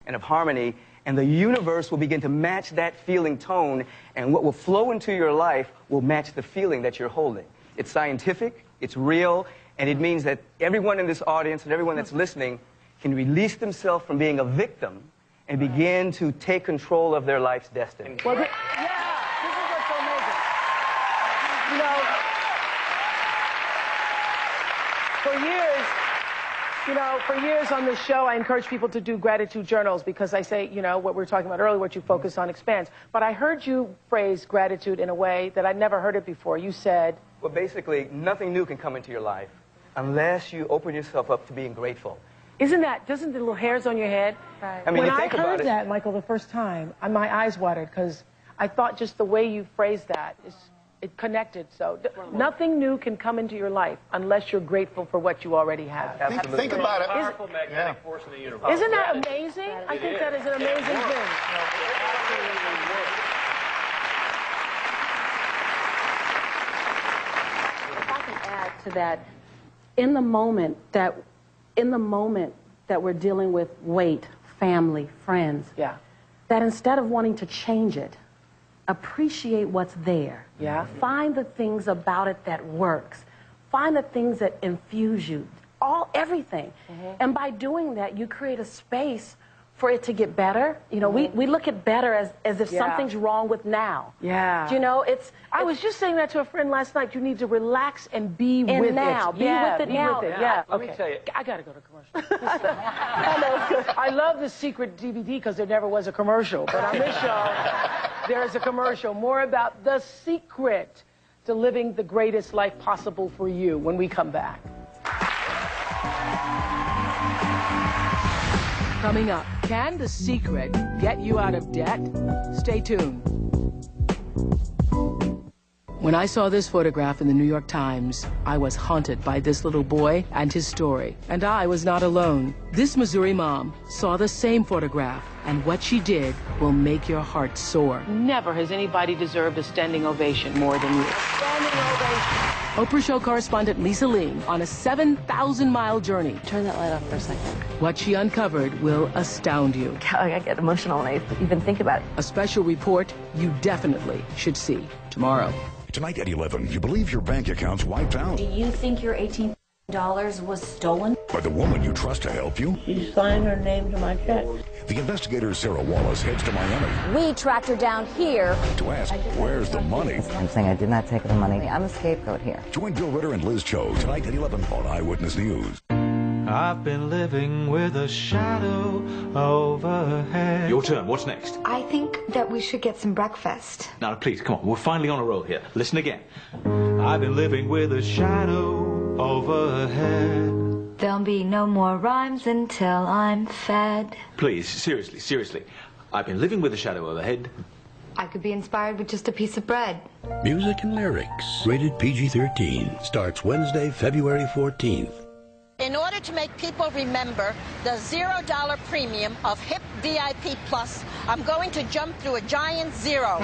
and of harmony, and the universe will begin to match that feeling tone, and what will flow into your life will match the feeling that you're holding. It's scientific, it's real, and it means that everyone in this audience and everyone that's listening can release themselves from being a victim and begin to take control of their life's destiny. Well, yeah, this is what's so amazing. You know, for years on this show, I encourage people to do gratitude journals because I say, you know, what we were talking about earlier, what you focus on expands. But I heard you phrase gratitude in a way that I'd never heard it before. You said... Well, basically, nothing new can come into your life unless you open yourself up to being grateful. Doesn't the little hairs on your head? Right. I mean, when I heard that, Michael, the first time, my eyes watered because I thought just the way you phrased that, it connected. So nothing new can come into your life unless you're grateful for what you already have. Think about it. Powerful magnetic force in the universe. Isn't that amazing? I think that is an amazing thing. If I can add to that, in the moment that we're dealing with weight, family, friends, that instead of wanting to change it, appreciate what's there. Yeah. Find the things about it that works. Find the things that infuse you. Everything. And by doing that, you create a space for it to get better. You know, we look at better as if something's wrong with now. Yeah. You know, I was just saying that to a friend last night. You need to relax and be with it. Be with it now. Yeah. Let me tell you. I got to go to commercial. I love the secret DVD because there never was a commercial. But on this show, there is a commercial more about the secret to living the greatest life possible for you when we come back. Coming up, can the secret get you out of debt? Stay tuned. When I saw this photograph in the New York Times, I was haunted by this little boy and his story. And I was not alone. This Missouri mom saw the same photograph, and what she did will make your heart soar. Never has anybody deserved a standing ovation more than you. Standing ovation. Oprah show correspondent Lisa Ling on a 7,000-mile journey. Turn that light off for a second. What she uncovered will astound you. I get emotional when I even think about it. A special report you definitely should see tomorrow. Tonight at 11, you believe your bank account's wiped out? Do you think your $18 was stolen? By the woman you trust to help you? She signed her name to my check. The investigator Sarah Wallace heads to Miami. We tracked her down here To ask, where's the money? I'm saying I did not take the money. I'm a scapegoat here. Join Bill Ritter and Liz Cho tonight at 11 on Eyewitness News. I've been living with a shadow overhead. Your turn. What's next? I think that we should get some breakfast. Now, please, come on. We're finally on a roll here. Listen again. I've been living with a shadow overhead. There'll be no more rhymes until I'm fed. Please, seriously. I've been living with a shadow overhead. I could be inspired with just a piece of bread. Music and lyrics. Rated PG-13. Starts Wednesday, February 14th. In order to make people remember the $0 premium of HIP VIP Plus, I'm going to jump through a giant zero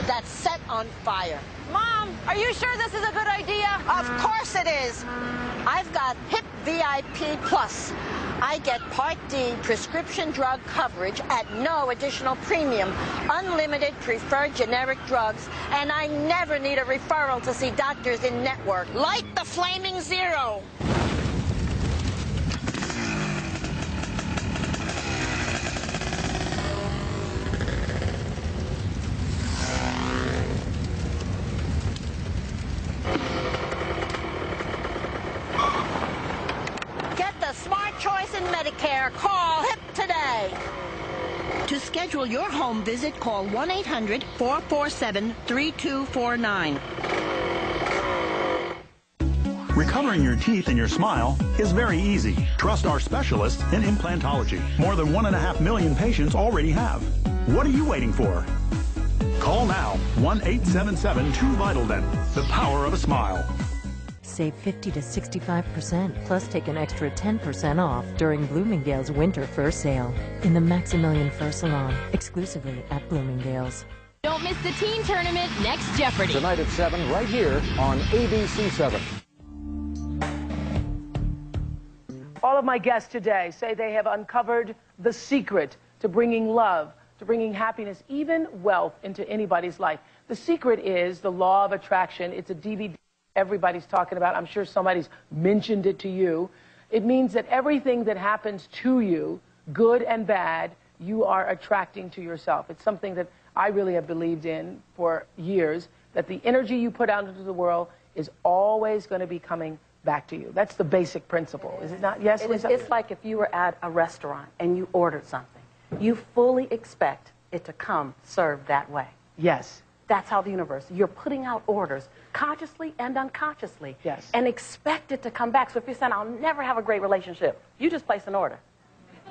that's set on fire. Mom, are you sure this is a good idea? Of course it is. I've got HIP VIP Plus. I get Part D prescription drug coverage at no additional premium, unlimited preferred generic drugs, and I never need a referral to see doctors in network. Light the flaming zero. Smart choice in Medicare. Call HIP today. To schedule your home visit, call 1-800-447-3249. Recovering your teeth and your smile is very easy. Trust our specialists in implantology. More than 1.5 million patients already have. What are you waiting for? Call now, 1-877-2-VITAL-DENT. The power of a smile. Save 50 to 65%, plus take an extra 10% off during Bloomingdale's Winter Fur Sale in the Maximilian Fur Salon, exclusively at Bloomingdale's. Don't miss the teen tournament next Jeopardy! Tonight at 7, right here on ABC 7. All All of my guests today say they have uncovered the secret to bringing love, to bringing happiness, even wealth into anybody's life. The secret is the law of attraction. It's a DVD everybody's talking about. I'm sure somebody's mentioned it to you. It means that everything that happens to you, good and bad, you are attracting to yourself. It's something that I really have believed in for years, that the energy you put out into the world is always going to be coming back to you. That's the basic principle, is it not? Yes, Lisa? It's like if you were at a restaurant and you ordered something. You fully expect it to come served that way. Yes. That's how the universe, you're putting out orders consciously and unconsciously. Yes. And expect it to come back. So if you're saying, I'll never have a great relationship, you just place an order.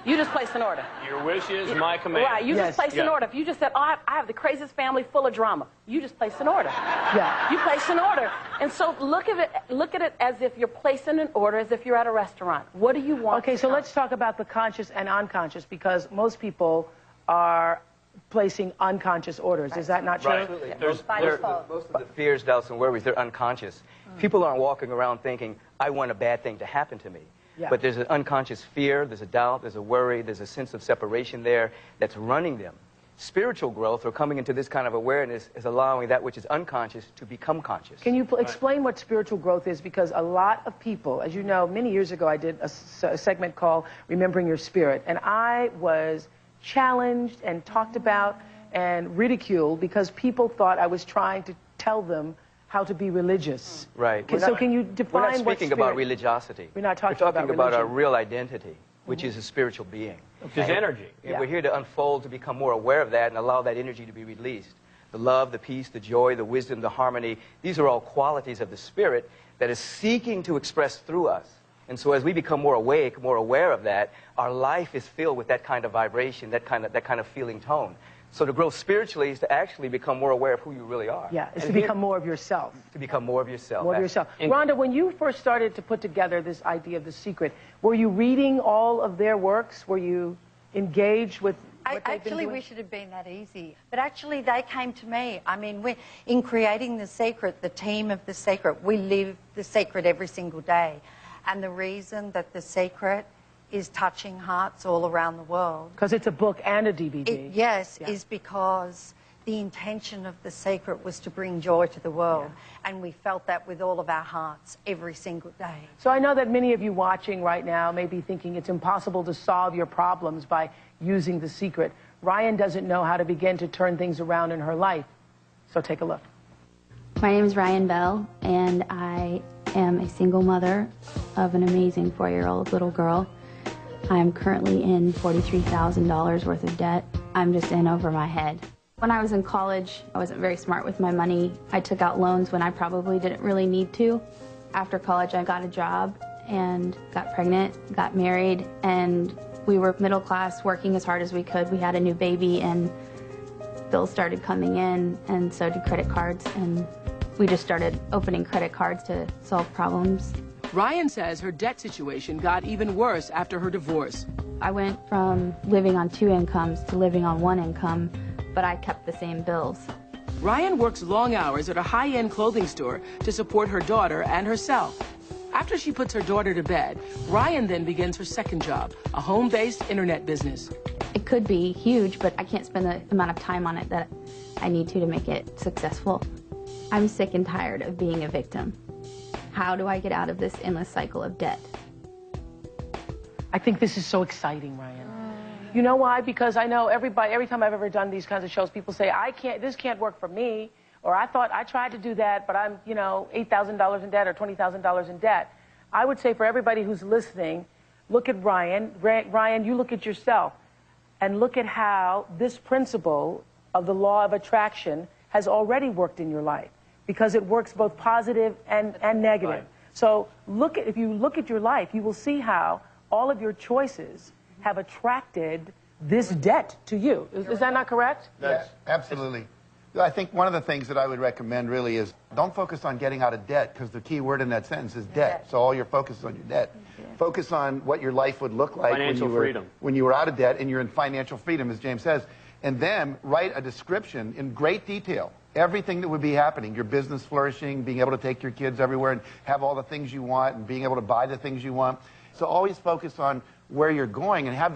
You just place an order. Your wish is my command. Right, you just place an order. If you just said, oh, I have the craziest family full of drama, you just place an order. Yeah. You place an order. And so look at it as if you're placing an order, as if you're at a restaurant. What do you want? Okay, so let's talk about the conscious and unconscious, because most people are placing unconscious orders. Right. Is that not true? Right. Most of the fears, doubts, and worries, they're unconscious. People aren't walking around thinking, I want a bad thing to happen to me. Yeah. But there's an unconscious fear, there's a doubt, there's a worry, there's a sense of separation there that's running them. Spiritual growth, or coming into this kind of awareness, is allowing that which is unconscious to become conscious. Can you explain what spiritual growth is? Because a lot of people, as you know, many years ago I did a segment called Remembering Your Spirit, and I was challenged and talked about and ridiculed because people thought I was trying to tell them how to be religious. Right. So can you define what We're not speaking about religiosity. We're not talking about our real identity, which is a spiritual being. Which is energy. And we're here to unfold, to become more aware of that and allow that energy to be released. The love, the peace, the joy, the wisdom, the harmony, these are all qualities of the spirit that is seeking to express through us. And so as we become more awake, more aware of that, our life is filled with that kind of vibration, that kind of feeling tone. So to grow spiritually is to actually become more aware of who you really are. Yeah, it's to become more of yourself. To become more of yourself. More of yourself. Rhonda, when you first started to put together this idea of The Secret, were you reading all of their works? Were you engaged with what I actually wish it had been that easy. But actually, they came to me. I mean, in creating The Secret, the team of The Secret, we live The Secret every single day. And the reason that The Secret is touching hearts all around the world. Because it's a book and a DVD. Yes, is because the intention of The Secret was to bring joy to the world. Yeah. And we felt that with all of our hearts every single day. So I know that many of you watching right now may be thinking it's impossible to solve your problems by using The Secret. Ryan doesn't know how to begin to turn things around in her life. So take a look. My name is Ryan Bell, and I am a single mother of an amazing 4-year-old little girl. I'm currently in $43,000 worth of debt. I'm just in over my head. When I was in college, I wasn't very smart with my money. I took out loans when I probably didn't really need to. After college, I got a job and got pregnant, got married, and we were middle class, working as hard as we could. We had a new baby, and bills started coming in, and so did credit cards, and we just started opening credit cards to solve problems. Ryan says her debt situation got even worse after her divorce. I went from living on 2 incomes to living on 1 income, but I kept the same bills. Ryan works long hours at a high-end clothing store to support her daughter and herself. After she puts her daughter to bed, Ryan then begins her second job, a home-based internet business. It could be huge, but I can't spend the amount of time on it that I need to make it successful. I'm sick and tired of being a victim. How do I get out of this endless cycle of debt? I think this is so exciting, Ryan. You know why? Because I know every time I've ever done these kinds of shows, people say, this can't work for me, or I tried to do that, but I'm, $8,000 in debt or $20,000 in debt. I would say for everybody who's listening, look at Ryan. Ryan, you look at yourself and look at how this principle of the law of attraction has already worked in your life, because it works both positive and negative. Right. So if you look at your life, you will see how all of your choices have attracted this debt to you. Is that not correct? Yes, absolutely. I think one of the things that I would recommend really is don't focus on getting out of debt, because the key word in that sentence is debt. So all your focus is on your debt. Focus on what your life would look like when you were out of debt and you're in financial freedom, as James says. And then write a description in great detail. Everything that would be happening, your business flourishing, being able to take your kids everywhere and have all the things you want and being able to buy the things you want. So always focus on where you're going and have